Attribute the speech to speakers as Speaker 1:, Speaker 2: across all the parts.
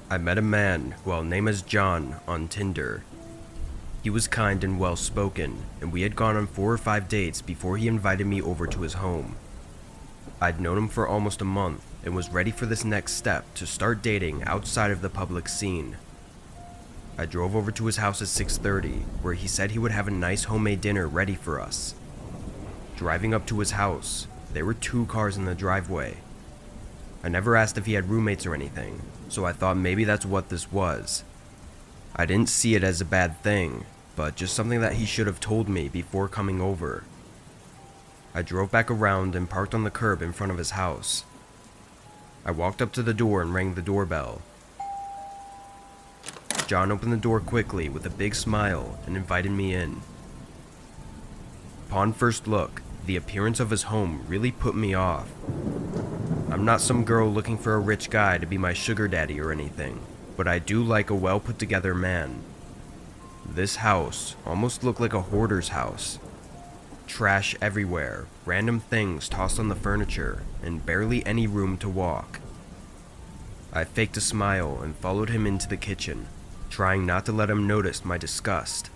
Speaker 1: I met a man who I'll name as John on Tinder. He was kind and well-spoken, and we had gone on 4 or 5 dates before he invited me over to his home. I'd known him for almost a month and was ready for this next step to start dating outside of the public scene. I drove over to his house at 6:30, where he said he would have a nice homemade dinner ready for us. Driving up to his house, there were 2 cars in the driveway. I never asked if he had roommates or anything, so I thought maybe that's what this was. I didn't see it as a bad thing, but just something that he should have told me before coming over. I drove back around and parked on the curb in front of his house. I walked up to the door and rang the doorbell. John opened the door quickly with a big smile and invited me in. Upon first look, the appearance of his home really put me off. I'm not some girl looking for a rich guy to be my sugar daddy or anything, but I do like a well put together man. This house almost looked like a hoarder's house. Trash everywhere, random things tossed on the furniture, and barely any room to walk. I faked a smile and followed him into the kitchen, trying not to let him notice my disgust.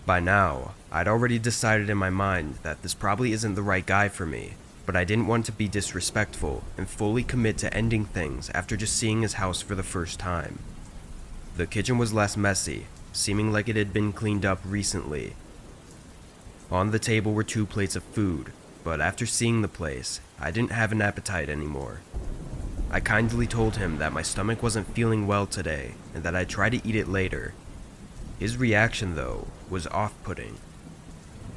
Speaker 1: By now, I'd already decided in my mind that this probably isn't the right guy for me, but I didn't want to be disrespectful and fully commit to ending things after just seeing his house for the first time. The kitchen was less messy, seeming like it had been cleaned up recently. On the table were 2 plates of food, but after seeing the place, I didn't have an appetite anymore. I kindly told him that my stomach wasn't feeling well today and that I'd try to eat it later. His reaction, though, was off-putting.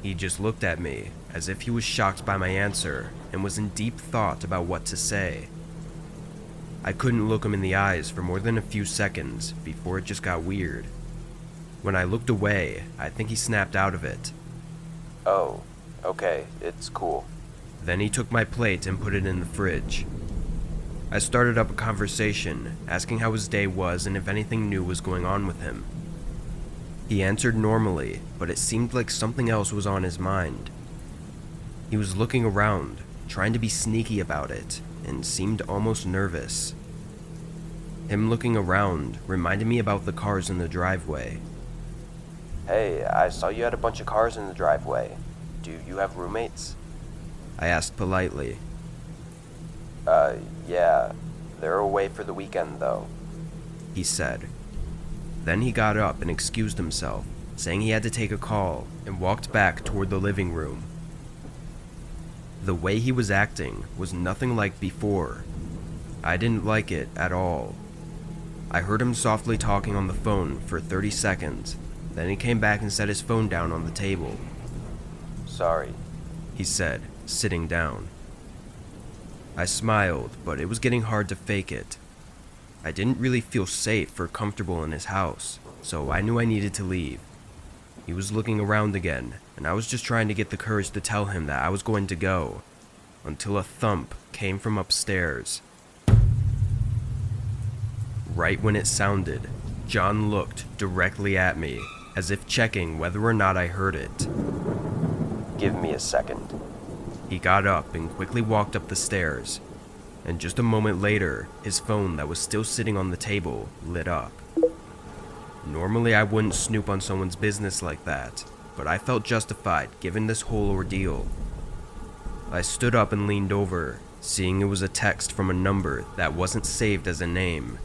Speaker 1: He just looked at me as if he was shocked by my answer and was in deep thought about what to say. I couldn't look him in the eyes for more than a few seconds before it just got weird. When I looked away, I think he snapped out of it.
Speaker 2: "Oh, okay, it's cool."
Speaker 1: Then he took my plate and put it in the fridge. I started up a conversation, asking how his day was and if anything new was going on with him. He answered normally, but it seemed like something else was on his mind. He was looking around, trying to be sneaky about it, and seemed almost nervous. Him looking around reminded me about the cars in the driveway.
Speaker 2: "Hey, I saw you had a bunch of cars in the driveway. Do you have roommates?"
Speaker 1: I asked politely.
Speaker 2: Yeah. They're away for the weekend, though,"
Speaker 1: he said. Then he got up and excused himself, saying he had to take a call, and walked back toward the living room. The way he was acting was nothing like before. I didn't like it at all. I heard him softly talking on the phone for 30 seconds, then he came back and set his phone down on the table.
Speaker 2: "Sorry,"
Speaker 1: he said, sitting down. I smiled, but it was getting hard to fake it. I didn't really feel safe or comfortable in his house, so I knew I needed to leave. He was looking around again, and I was just trying to get the courage to tell him that I was going to go, until a thump came from upstairs. Right when it sounded, John looked directly at me, as if checking whether or not I heard it.
Speaker 2: "Give me a second."
Speaker 1: He got up and quickly walked up the stairs, and just a moment later, his phone that was still sitting on the table lit up. Normally I wouldn't snoop on someone's business like that, but I felt justified given this whole ordeal. I stood up and leaned over, seeing it was a text from a number that wasn't saved as a name.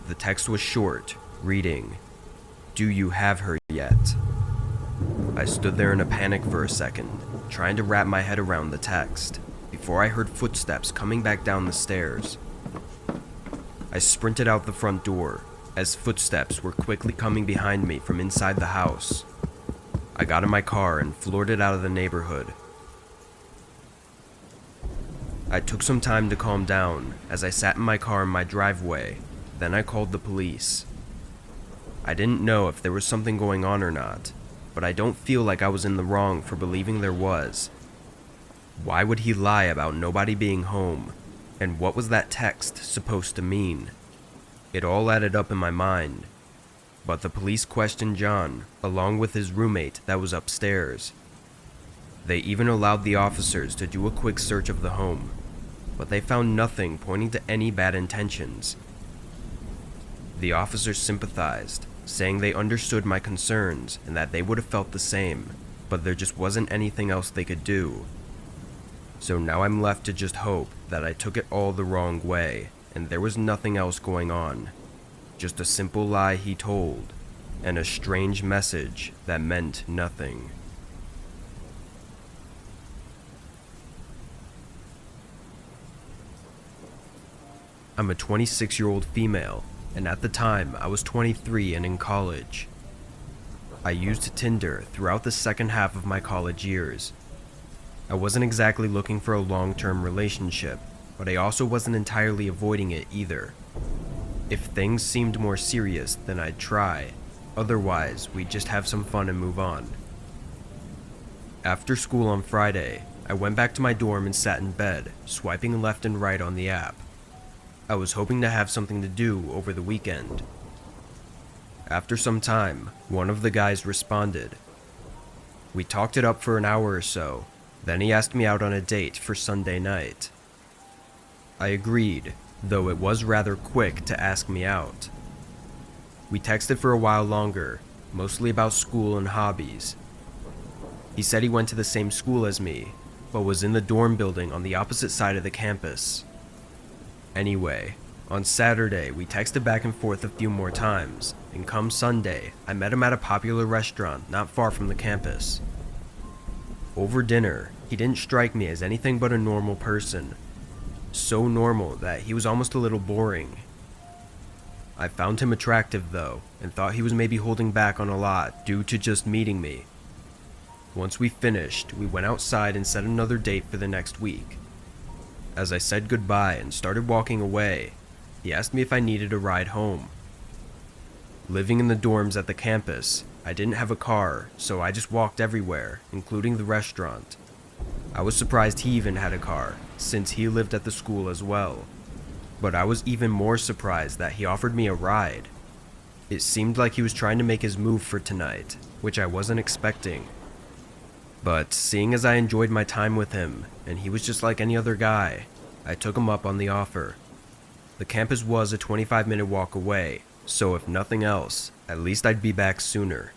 Speaker 1: The text was short, reading, "Do you have her yet?" I stood there in a panic for a second, trying to wrap my head around the text, before I heard footsteps coming back down the stairs. I sprinted out the front door, as footsteps were quickly coming behind me from inside the house. I got in my car and floored it out of the neighborhood. I took some time to calm down as I sat in my car in my driveway, then I called the police. I didn't know if there was something going on or not, but I don't feel like I was in the wrong for believing there was. Why would he lie about nobody being home, and what was that text supposed to mean? It all added up in my mind, but the police questioned John, along with his roommate that was upstairs. They even allowed the officers to do a quick search of the home, but they found nothing pointing to any bad intentions. The officers sympathized, saying they understood my concerns and that they would have felt the same, but there just wasn't anything else they could do. So now I'm left to just hope that I took it all the wrong way and there was nothing else going on. Just a simple lie he told, and a strange message that meant nothing. I'm a 26-year-old female, and at the time I was 23 and in college. I used Tinder throughout the second half of my college years. I wasn't exactly looking for a long-term relationship, but I also wasn't entirely avoiding it either. If things seemed more serious, then I'd try. Otherwise, we'd just have some fun and move on. After school on Friday, I went back to my dorm and sat in bed, swiping left and right on the app. I was hoping to have something to do over the weekend. After some time, one of the guys responded. We talked it up for an hour or so, then he asked me out on a date for Sunday night. I agreed, though it was rather quick to ask me out. We texted for a while longer, mostly about school and hobbies. He said he went to the same school as me, but was in the dorm building on the opposite side of the campus. Anyway, on Saturday we texted back and forth a few more times, and come Sunday, I met him at a popular restaurant not far from the campus. Over dinner, he didn't strike me as anything but a normal person. So normal that he was almost a little boring. I found him attractive though, and thought he was maybe holding back on a lot due to just meeting me. Once we finished, we went outside and set another date for the next week. As I said goodbye and started walking away, he asked me if I needed a ride home. Living in the dorms at the campus, I didn't have a car, so I just walked everywhere, including the restaurant. I was surprised he even had a car, since he lived at the school as well. But I was even more surprised that he offered me a ride. It seemed like he was trying to make his move for tonight, which I wasn't expecting. But seeing as I enjoyed my time with him, and he was just like any other guy, I took him up on the offer. The campus was a 25-minute walk away, so if nothing else, at least I'd be back sooner.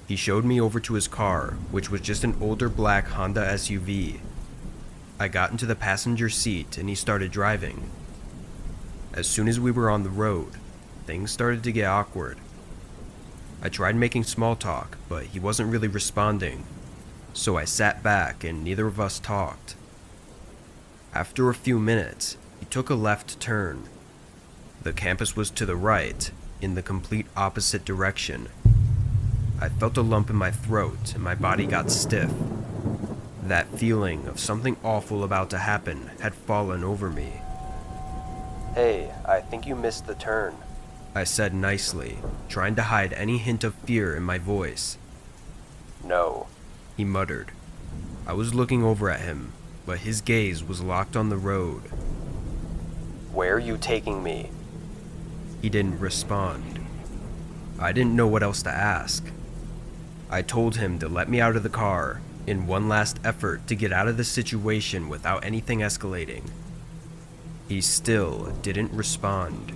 Speaker 1: He showed me over to his car, which was just an older black Honda SUV. I got into the passenger seat and he started driving. As soon as we were on the road, things started to get awkward. I tried making small talk, but he wasn't really responding, so I sat back and neither of us talked. After a few minutes, he took a left turn. The campus was to the right, in the complete opposite direction. I felt a lump in my throat and my body got stiff. That feeling of something awful about to happen had fallen over me.
Speaker 2: Hey, I think you missed the turn.
Speaker 1: I said nicely, trying to hide any hint of fear in my voice.
Speaker 2: No.
Speaker 1: He muttered. I was looking over at him, but his gaze was locked on the road.
Speaker 2: Where are you taking me?
Speaker 1: He didn't respond. I didn't know what else to ask. I told him to let me out of the car, in one last effort to get out of the situation without anything escalating. He still didn't respond.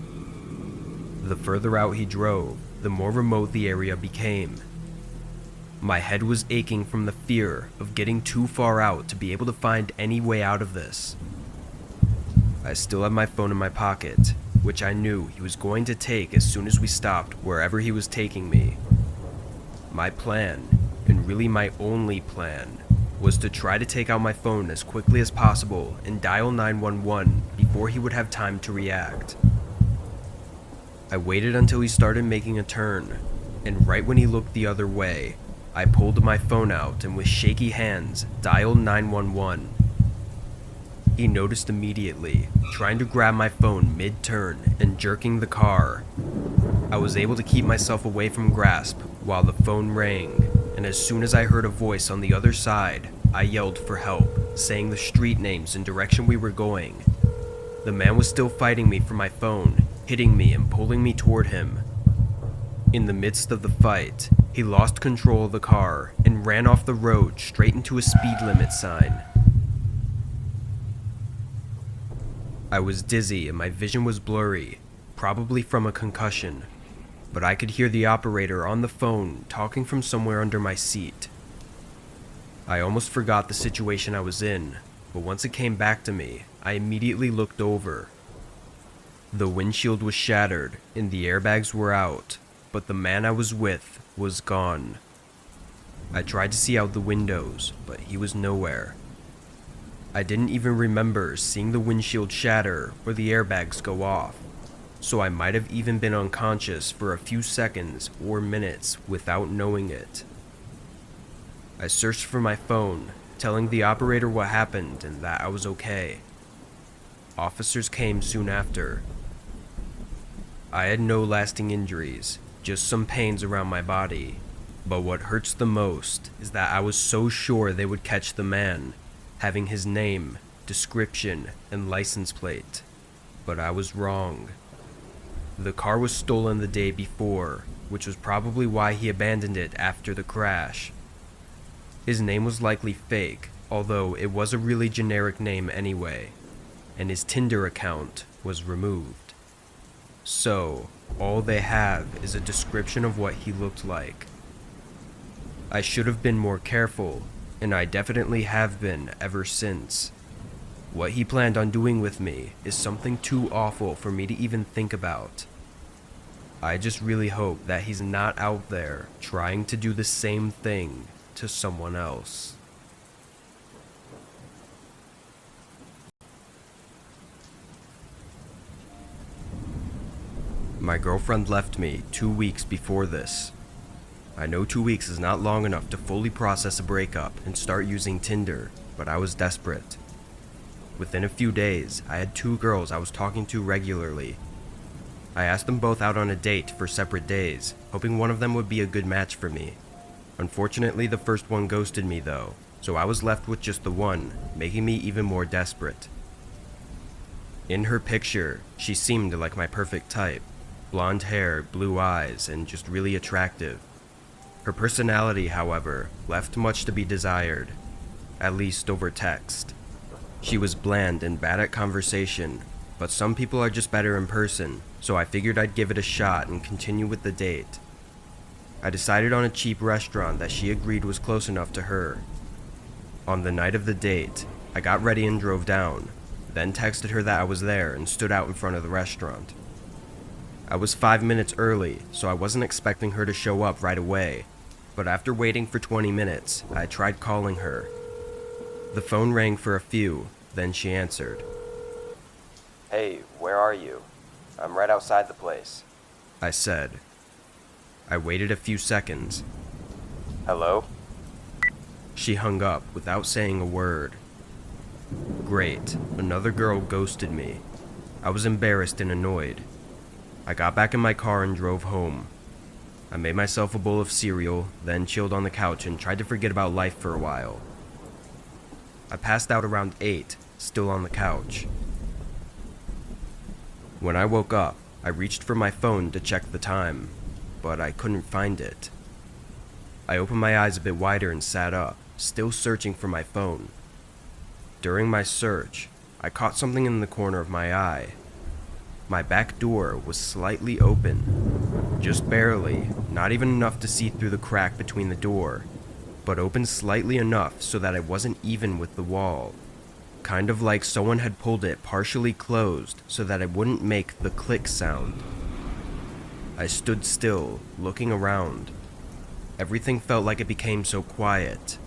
Speaker 1: The further out he drove, the more remote the area became. My head was aching from the fear of getting too far out to be able to find any way out of this. I still had my phone in my pocket, which I knew he was going to take as soon as we stopped wherever he was taking me. My plan, and really my only plan, was to try to take out my phone as quickly as possible and dial 911 before he would have time to react. I waited until he started making a turn, and right when he looked the other way, I pulled my phone out and with shaky hands dialed 911. He noticed immediately, trying to grab my phone mid-turn and jerking the car. I was able to keep myself away from grasp while the phone rang, and as soon as I heard a voice on the other side, I yelled for help, saying the street names and direction we were going. The man was still fighting me for my phone, hitting me and pulling me toward him. In the midst of the fight, he lost control of the car and ran off the road straight into a speed limit sign. I was dizzy and my vision was blurry, probably from a concussion, but I could hear the operator on the phone talking from somewhere under my seat. I almost forgot the situation I was in, but once it came back to me, I immediately looked over. The windshield was shattered and the airbags were out, but the man I was with was gone. I tried to see out the windows, but he was nowhere. I didn't even remember seeing the windshield shatter or the airbags go off, so I might have even been unconscious for a few seconds or minutes without knowing it. I searched for my phone, telling the operator what happened and that I was okay. Officers came soon after. I had no lasting injuries, just some pains around my body. But what hurts the most is that I was so sure they would catch the man, having his name, description, and license plate. But I was wrong. The car was stolen the day before, which was probably why he abandoned it after the crash. His name was likely fake, although it was a really generic name anyway, and his Tinder account was removed. So, all they have is a description of what he looked like. I should have been more careful, and I definitely have been ever since. What he planned on doing with me is something too awful for me to even think about. I just really hope that he's not out there trying to do the same thing to someone else. My girlfriend left me 2 weeks before this. I know 2 weeks is not long enough to fully process a breakup and start using Tinder, but I was desperate. Within a few days, I had 2 girls I was talking to regularly. I asked them both out on a date for separate days, hoping one of them would be a good match for me. Unfortunately, the first one ghosted me though, so I was left with just the one, making me even more desperate. In her picture, she seemed like my perfect type. Blonde hair, blue eyes, and just really attractive. Her personality, however, left much to be desired, at least over text. She was bland and bad at conversation, but some people are just better in person, so I figured I'd give it a shot and continue with the date. I decided on a cheap restaurant that she agreed was close enough to her. On the night of the date, I got ready and drove down, then texted her that I was there and stood out in front of the restaurant. I was 5 minutes early, so I wasn't expecting her to show up right away, but after waiting for 20 minutes, I tried calling her. The phone rang for a few, then she answered.
Speaker 2: Hey, where are you? I'm right outside the place.
Speaker 1: I said. I waited a few seconds.
Speaker 2: Hello?
Speaker 1: She hung up without saying a word. Great, another girl ghosted me. I was embarrassed and annoyed. I got back in my car and drove home. I made myself a bowl of cereal, then chilled on the couch and tried to forget about life for a while. I passed out around 8, still on the couch. When I woke up, I reached for my phone to check the time, but I couldn't find it. I opened my eyes a bit wider and sat up, still searching for my phone. During my search, I caught something in the corner of my eye. My back door was slightly open, just barely, not even enough to see through the crack between the door, but open slightly enough so that it wasn't even with the wall. Kind of like someone had pulled it partially closed so that it wouldn't make the click sound. I stood still, looking around. Everything felt like it became so quiet.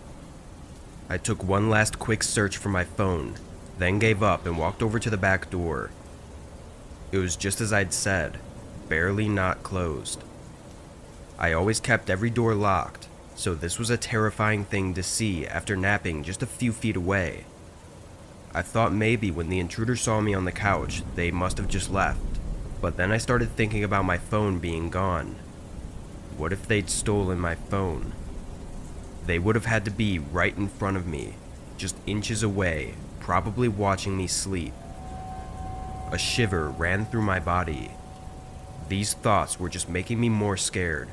Speaker 1: I took one last quick search for my phone, then gave up and walked over to the back door. It was just as I'd said, barely not closed. I always kept every door locked, so this was a terrifying thing to see after napping just a few feet away. I thought maybe when the intruder saw me on the couch, they must have just left, but then I started thinking about my phone being gone. What if they'd stolen my phone? They would have had to be right in front of me, just inches away, probably watching me sleep. A shiver ran through my body. These thoughts were just making me more scared.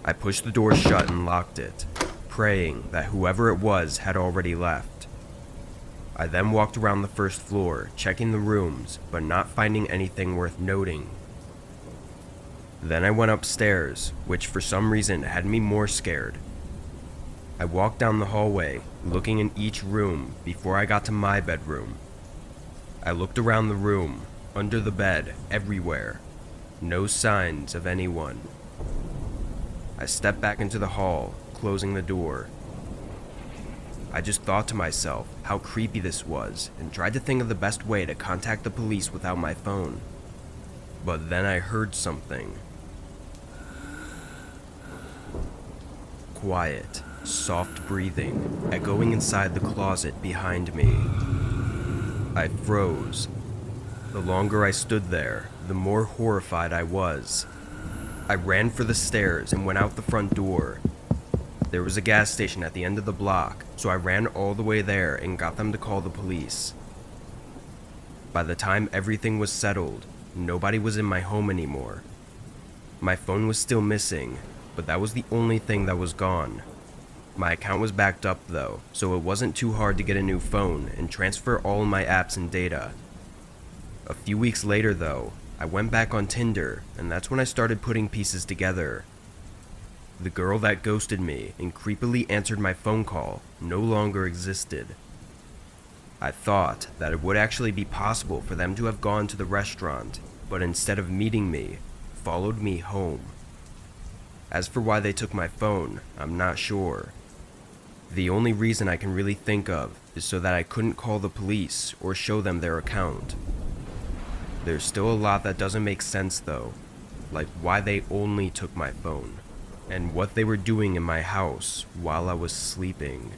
Speaker 1: I pushed the door shut and locked it, praying that whoever it was had already left. I then walked around the first floor, checking the rooms, but not finding anything worth noting. Then I went upstairs, which for some reason had me more scared. I walked down the hallway, looking in each room before I got to my bedroom. I looked around the room, under the bed, everywhere. No signs of anyone. I stepped back into the hall, closing the door. I just thought to myself how creepy this was and tried to think of the best way to contact the police without my phone. But then I heard something. Quiet, soft breathing, echoing inside the closet behind me. I froze. The longer I stood there, the more horrified I was. I ran for the stairs and went out the front door. There was a gas station at the end of the block, so I ran all the way there and got them to call the police. By the time everything was settled, nobody was in my home anymore. My phone was still missing, but that was the only thing that was gone. My account was backed up though, so it wasn't too hard to get a new phone and transfer all of my apps and data. A few weeks later though, I went back on Tinder, and that's when I started putting pieces together. The girl that ghosted me and creepily answered my phone call no longer existed. I thought that it would actually be possible for them to have gone to the restaurant, but instead of meeting me, followed me home. As for why they took my phone, I'm not sure. The only reason I can really think of is so that I couldn't call the police or show them their account. There's still a lot that doesn't make sense though, like why they only took my phone, and what they were doing in my house while I was sleeping.